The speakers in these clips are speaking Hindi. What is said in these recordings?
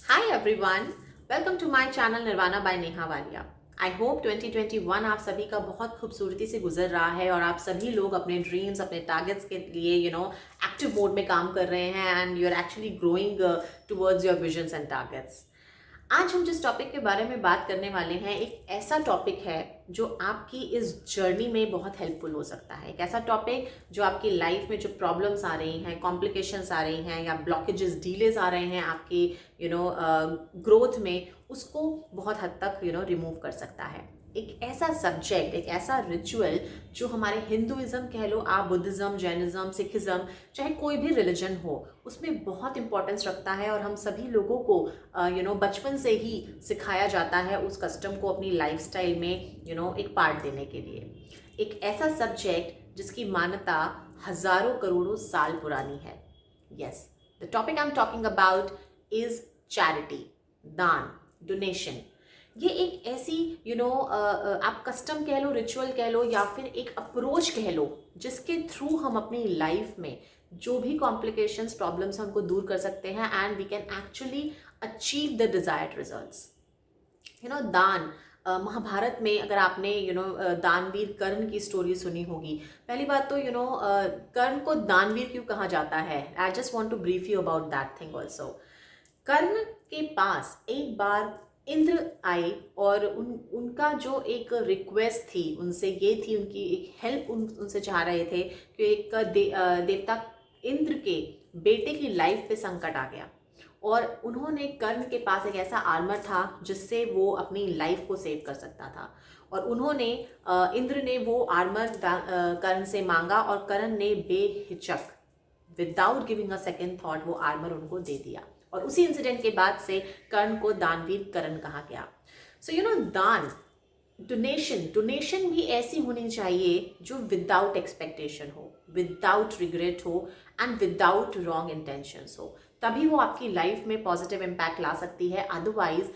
Hi everyone, welcome to my channel Nirvana by Neha Walia. I hope 2021 आप सभी का बहुत खूबसूरती से गुजर रहा है और आप सभी लोग अपने ड्रीम्स अपने टारगेट्स के लिए एक्टिव मोड में काम कर रहे हैं and you are actually growing towards your visions and targets. आज हम जिस टॉपिक के बारे में बात करने वाले हैं एक ऐसा टॉपिक है जो आपकी इस जर्नी में बहुत हेल्पफुल हो सकता है। एक ऐसा टॉपिक जो आपकी लाइफ में जो प्रॉब्लम्स आ रही हैं, कॉम्प्लिकेशंस आ रही हैं या ब्लॉकेजेस डिलेज आ रहे हैं आपकी ग्रोथ में, उसको बहुत हद तक रिमूव कर सकता है। एक ऐसा सब्जेक्ट, एक ऐसा रिचुअल जो हमारे हिंदुइज्म कह लो, आप बुद्धिज्म, जैनिज्म, सिखिज्म, चाहे कोई भी रिलीजन हो, उसमें बहुत इंपॉर्टेंस रखता है और हम सभी लोगों को बचपन से ही सिखाया जाता है उस कस्टम को अपनी लाइफस्टाइल में एक पार्ट देने के लिए। एक ऐसा सब्जेक्ट जिसकी मान्यता हजारों करोड़ों साल पुरानी है। Yes, the topic I am talking about is charity, दान, डोनेशन। ये एक ऐसी आप कस्टम कह लो, रिचुअल कह लो या फिर एक अप्रोच कह लो जिसके थ्रू हम अपनी लाइफ में जो भी कॉम्प्लिकेशंस, प्रॉब्लम्स हैं उनको दूर कर सकते हैं and we can actually achieve the desired results. दान, महाभारत में अगर आपने दानवीर कर्ण की स्टोरी सुनी होगी। पहली बात तो कर्ण को दानवीर क्यों कहा जाता है, I just want to brief you about that thing also. Karna के पास एक बार इंद्र आए और उनका जो एक रिक्वेस्ट थी उनसे ये थी, उनकी एक हेल्प उनसे चाह रहे थे कि एक देवता इंद्र के बेटे की लाइफ पे संकट आ गया और उन्होंने कर्ण के पास एक ऐसा आर्मर था जिससे वो अपनी लाइफ को सेव कर सकता था और उन्होंने इंद्र ने वो आर्मर कर्ण से मांगा और कर्ण ने बेहिचक, without giving a second thought, वो आर्मर उनको दे दिया और उसी इंसिडेंट के बाद से कर्ण को दानवीर कर्ण कहा गया। सो दान, डोनेशन भी ऐसी होनी चाहिए जो विदाउट एक्सपेक्टेशन हो, विदाउट रिग्रेट हो एंड विदाउट रॉन्ग इंटेंशंस हो, तभी वो आपकी लाइफ में पॉजिटिव इम्पैक्ट ला सकती है। अदरवाइज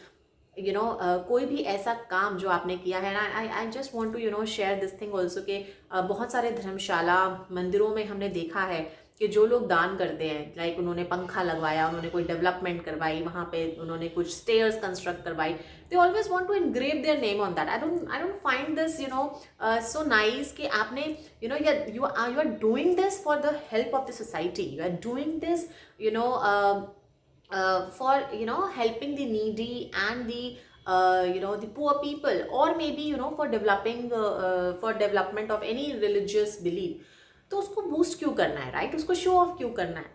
कोई भी ऐसा काम जो आपने किया है ना, I just want to share this thing also के बहुत सारे धर्मशाला, मंदिरों में हमने देखा है कि जो लोग दान करते हैं, लाइक उन्होंने पंखा लगवाया, उन्होंने कोई डेवलपमेंट करवाई, वहाँ पे उन्होंने कुछ स्टेयर्स कंस्ट्रक्ट करवाई, they always want to engrave their name on that. I don't find this so nice कि आपने you are doing this for the help of the society, you are doing this for helping the needy and the poor people, or maybe for developing for development of any religious belief। तो उसको बूस्ट क्यों करना है, राइट? उसको शो ऑफ क्यों करना है?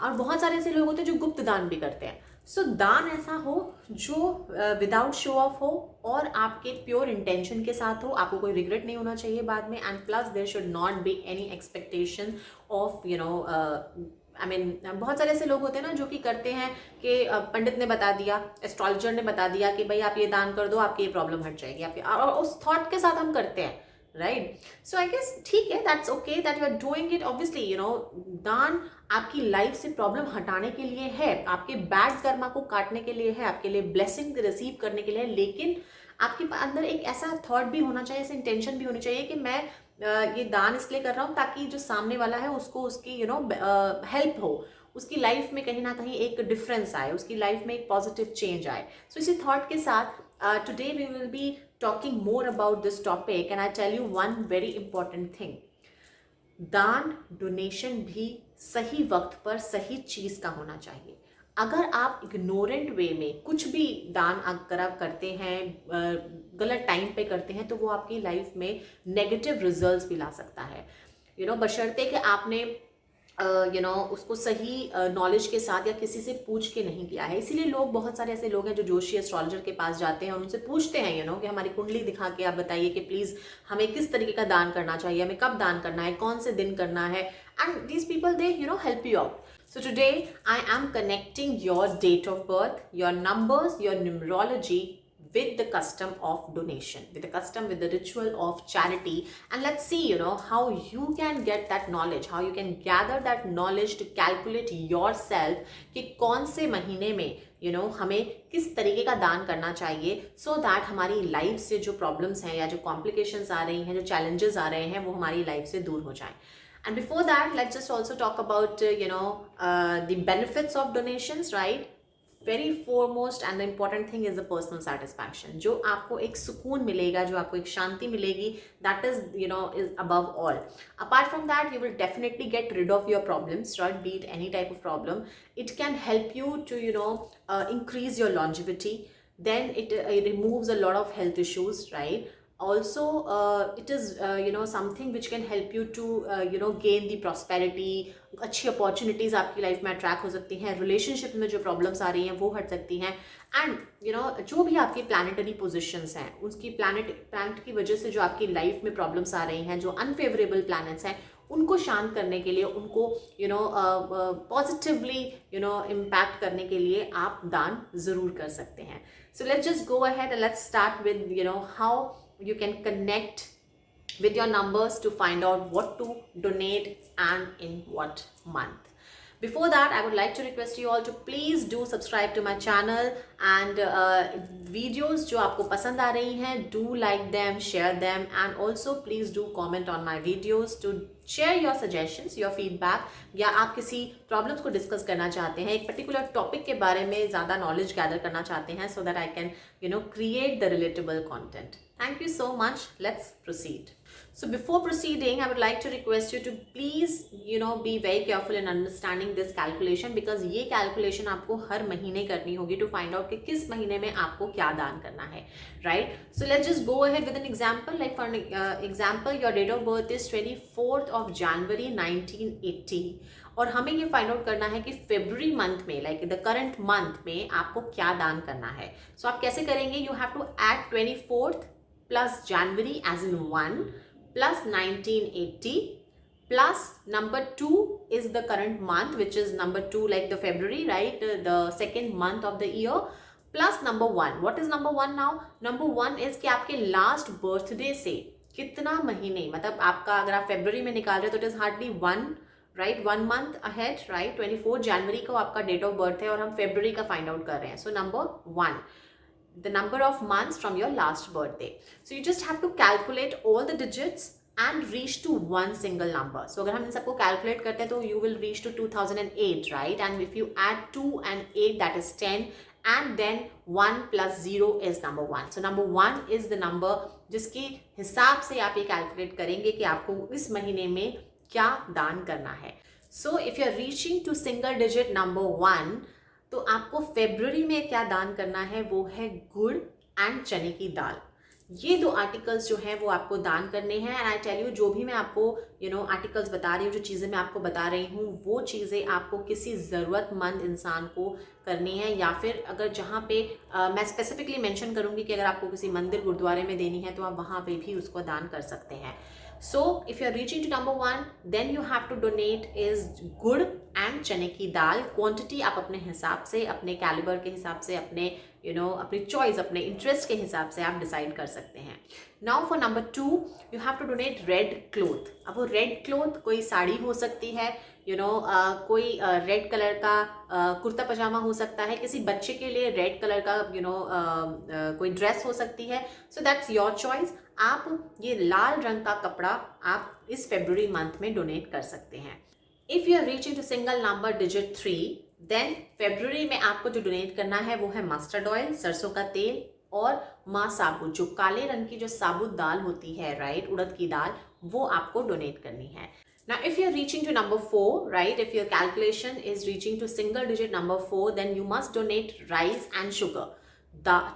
और बहुत सारे ऐसे लोग होते हैं जो गुप्त दान भी करते हैं। दान ऐसा हो जो विदाउट शो ऑफ हो और आपके प्योर इंटेंशन के साथ हो, आपको कोई रिग्रेट नहीं होना चाहिए बाद में, and plus there should not be any expectation of बहुत सारे ऐसे लोग होते हैं ना जो कि करते हैं कि पंडित ने बता दिया, एस्ट्रोलॉजर ने बता दिया कि भाई आप ये दान कर दो, आपकी ये प्रॉब्लम हट जाएगी आपकी, और उस थॉट के साथ हम करते हैं, राइट? सो आई गेस ठीक है, that's okay that you are doing it. Obviously दान आपकी लाइफ से प्रॉब्लम हटाने के लिए है, आपके बैड कर्मा को काटने के लिए है, आपके लिए ब्लेसिंग रिसीव करने के लिए है, लेकिन आपके अंदर एक ऐसा थॉट भी होना चाहिए, ऐसी इंटेंशन भी होनी चाहिए कि मैं ये दान इसलिए कर रहा हूँ ताकि जो सामने वाला है उसको उसकी हेल्प हो, उसकी लाइफ में कहीं ना कहीं एक डिफरेंस आए, उसकी लाइफ में एक पॉजिटिव चेंज आए। सो इसी थॉट के साथ today we will be talking more about this topic and I tell you one very important thing. दान, डोनेशन भी सही वक्त पर सही चीज का होना चाहिए। अगर आप इग्नोरेंट वे में कुछ भी दान अगर आप करते हैं, गलत टाइम पे करते हैं, तो वो आपकी लाइफ में नेगेटिव रिजल्ट्स भी ला सकता है। बशर्ते कि आपने उसको सही नॉलेज के साथ या किसी से पूछ के नहीं किया है। इसीलिए लोग, बहुत सारे ऐसे लोग हैं जो जोशी एस्ट्रोलॉजर के पास जाते हैं और उनसे पूछते हैं कि हमारी कुंडली दिखा के आप बताइए कि प्लीज हमें किस तरीके का दान करना चाहिए, हमें कब दान करना है, कौन से दिन करना है, and these people they help you out. So today I am connecting your date of birth, your numbers, your numerology with the custom of donation, with the custom, with the ritual of charity, and let's see how you can get that knowledge, how you can gather that knowledge to calculate yourself कि कौन से महीने में हमें किस तरीके का दान करना चाहिए, so that हमारी लाइफ से जो प्रॉब्लम्स हैं या जो कॉम्प्लिकेशंस आ रही हैं, जो चैलेंजेस आ रहे हैं, वो हमारी लाइफ से दूर हो जाएं। And before that, let's just also talk about the benefits of donations, right? Very foremost and the important thing is the personal satisfaction. जो आपको एक सुकून मिलेगा, जो आपको एक शांति मिलेगी, that is, is above all. Apart from that, you will definitely get rid of your problems, right? Be it any type of problem. It can help you to, increase your longevity. Then it removes a lot of health issues, right? Also, it is something which can help you to gain the prosperity. अच्छी अपॉर्चुनिटीज़ आपकी लाइफ में अट्रैक्ट हो सकती हैं, रिलेशनशिप में जो प्रॉब्लम्स आ रही हैं वो हट सकती हैं, एंड जो भी आपकी प्लानिटरी पोजिशंस हैं उसकी प्लानट की वजह से जो आपकी लाइफ में प्रॉब्लम्स आ रही हैं, जो अनफेवरेबल प्लैनेट्स हैं, उनको शांत करने के लिए, उनको पॉजिटिवली इम्पैक्ट करने के लिए आप दान ज़रूर कर सकते हैं. So let's just go ahead and let's start with how you can connect with your numbers to find out what to donate and in what month. Before that, I would like to request you all to please do subscribe to my channel, and videos जो आपको पसंद आ रही हैं, do like them, share them, and also please do comment on my videos to share your suggestions, your feedback, या आप किसी प्रॉब्लम्स को डिस्कस करना चाहते हैं, एक पर्टिकुलर टॉपिक के बारे में ज़्यादा नॉलेज गैदर करना चाहते हैं, so that I can create the relatable content. Thank you so much. Let's proceed. So before proceeding, I would like to request you to please be very careful in understanding this calculation, because ये calculation आपको हर महीने करनी होगी to find out कि किस महीने में आपको क्या दान करना है, right? So let's just go ahead with an example. Like for example, your date of birth is 24th of January 1980, और हमें ये फाइंड आउट करना है कि फेब्रुअरी मंथ में, लाइक द करंट मंथ में, आपको क्या दान करना है. सो आप कैसे करेंगे? You have to add 24th plus January as in 1 plus 1980 plus number 2 is the current month, which is number 2, like the February, right? The second month of the year, plus number 1. What is number 1 now? Number 1 is कि आपके लास्ट बर्थडे से कितना महीने, मतलब आपका अगर आप फरवरी में निकाल रहे हो तो it is hardly 1, right, 1 month ahead, right. 24 जनवरी को आपका डेट ऑफ बर्थ है और हम फरवरी का फाइंड आउट कर रहे हैं. So number 1, the number of months from your last birthday. So you just have to calculate all the digits and reach to one single number. So अगर हम इन सबको calculate करते हैं तो you will reach to 2008, right? And if you add 2 and 8, that is 10, and then 1 plus 0 is number 1. So number 1 is the number जिसके हिसाब से आप ये calculate करेंगे कि आपको इस महीने में क्या दान करना है. So if you are reaching to single digit number 1, तो आपको फेब्रुअरी में क्या दान करना है, वो है गुड़ एंड चने की दाल. ये 2 आर्टिकल्स जो हैं वो आपको दान करने हैं. एंड आई टेल यू, जो भी मैं आपको आर्टिकल्स बता रही हूँ, जो चीज़ें मैं आपको बता रही हूँ, वो चीज़ें आपको किसी ज़रूरतमंद इंसान को करनी है, या फिर अगर जहाँ पे मैं स्पेसिफिकली मेंशन करूँगी कि अगर आपको किसी मंदिर गुरुद्वारे में देनी है तो आप वहाँ पे भी उसको दान कर सकते हैं. So if you are reaching to number 1, then you have to donate is गुड़ एंड चने की दाल. क्वांटिटी आप अपने हिसाब से, अपने कैलिबर के हिसाब से, अपने अपनी चॉइस, अपने इंटरेस्ट के हिसाब से आप डिसाइड कर सकते हैं. Now for number 2, you have to donate red cloth. अब वो रेड क्लोथ कोई साड़ी हो सकती है, कोई रेड कलर का कुर्ता पजामा हो सकता है, किसी बच्चे के लिए रेड कलर का कोई ड्रेस हो सकती है. So that's your choice. आप ये लाल रंग का कपड़ा आप इस फरवरी मंथ में डोनेट कर सकते हैं. If you are reaching to single number digit 3, then फरवरी में आपको जो डोनेट करना है वो है मस्टर्ड ऑयल, सरसों का तेल, और माँ साबुत, जो काले रंग की जो साबुत दाल होती है, राइट, उड़द की दाल, वो आपको डोनेट करनी है. Now, if you are reaching to number 4, right, if your calculation is reaching to single digit number 4, then you must donate rice and sugar.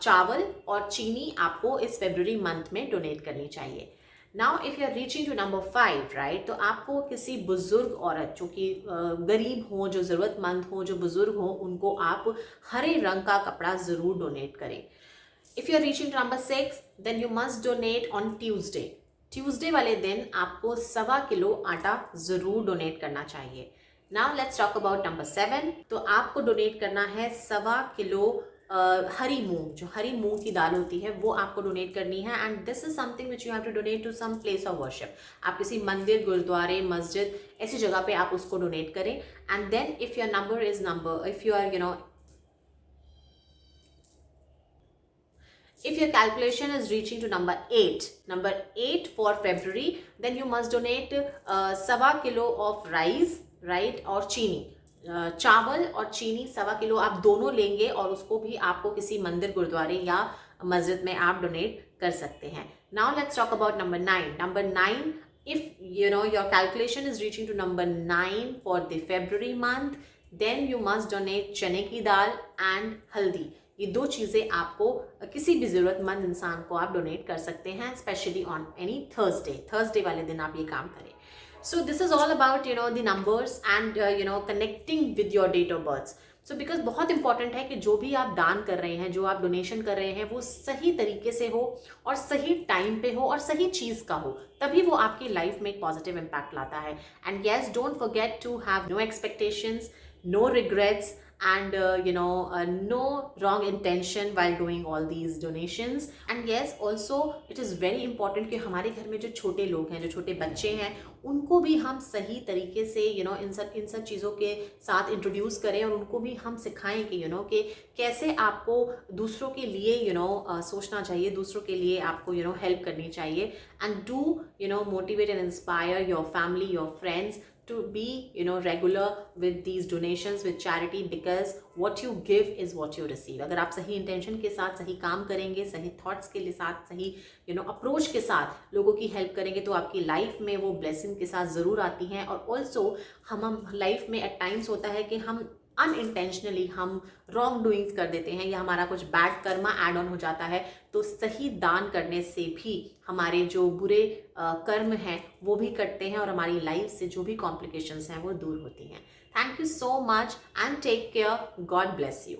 चावल और चीनी आपको इस फरवरी मंथ में डोनेट करनी चाहिए. Now if you are reaching to number 5, right, तो आपको किसी बुजुर्ग औरत जो कि गरीब हो, जो ज़रूरतमंद हो, जो बुजुर्ग हो, उनको आप हरे रंग का कपड़ा ज़रूर डोनेट करें. If you are reaching to number 6, then you must donate on Tuesday वाले दिन आपको 1.25 किलो आटा ज़रूर डोनेट करना चाहिए. Now let's talk about number 7. तो आपको डोनेट करना है 1.25 किलो हरी मूंग, जो हरी मूंग की दाल होती है, वो आपको डोनेट करनी है. And this is something which you have to donate to some place of worship. आप किसी मंदिर, गुरुद्वारे, मस्जिद, ऐसी जगह पे आप उसको डोनेट करें. And then if your number is if you are if your calculation is reaching to number 8 for February, then you must donate 1.25 kilo of rice, right, और चीनी. चावल और चीनी 1.25 किलो आप दोनों लेंगे और उसको भी आपको किसी मंदिर, गुरुद्वारे या मस्जिद में आप डोनेट कर सकते हैं. Now let's talk about number 9. Number 9, if your calculation is reaching to number 9 for the February month, then you must donate चने की दाल एंड हल्दी. ये 2 चीज़ें आपको किसी भी ज़रूरतमंद इंसान को आप डोनेट कर सकते हैं, स्पेशली ऑन एनी थर्सडे वाले दिन आप ये काम करें. So this is all about the numbers and connecting with your date of birth. So because बहुत इंपॉर्टेंट है कि जो भी आप दान कर रहे हैं, जो आप डोनेशन कर रहे हैं, वो सही तरीके से हो और सही टाइम पे हो और सही चीज़ का हो, तभी वो आपकी लाइफ में एक पॉजिटिव इम्पैक्ट लाता है. And yes, don't forget to have no expectations, no regrets, and no wrong intention while doing all these donations. And yes, also it is very important कि हमारे घर में जो छोटे लोग हैं, जो छोटे बच्चे हैं, उनको भी हम सही तरीके से इन सब चीज़ों के साथ इंट्रोड्यूस करें और उनको भी हम सिखाएं कि कि कैसे आपको दूसरों के लिए सोचना चाहिए, दूसरों के लिए आपको हेल्प करनी चाहिए. And do motivate and inspire your family, your friends to be regular with these donations, with charity, because what you give is what you receive. अगर आप सही इंटेंशन के साथ सही काम करेंगे, सही थॉट्स के साथ, सही अप्रोच के साथ लोगों की हेल्प करेंगे, तो आपकी लाइफ में वो ब्लेसिंग के साथ ज़रूर आती हैं. और ऑल्सो हम लाइफ में एट टाइम्स होता है कि हम अनइंटेंशनली हम रॉन्ग डूइंग्स कर देते हैं या हमारा कुछ बैड कर्मा ऐड ऑन हो जाता है. तो सही दान करने से भी हमारे जो बुरे कर्म हैं वो भी कटते हैं और हमारी लाइफ से जो भी कॉम्प्लिकेशंस हैं वो दूर होती हैं. Thank you so much and take care. God bless you.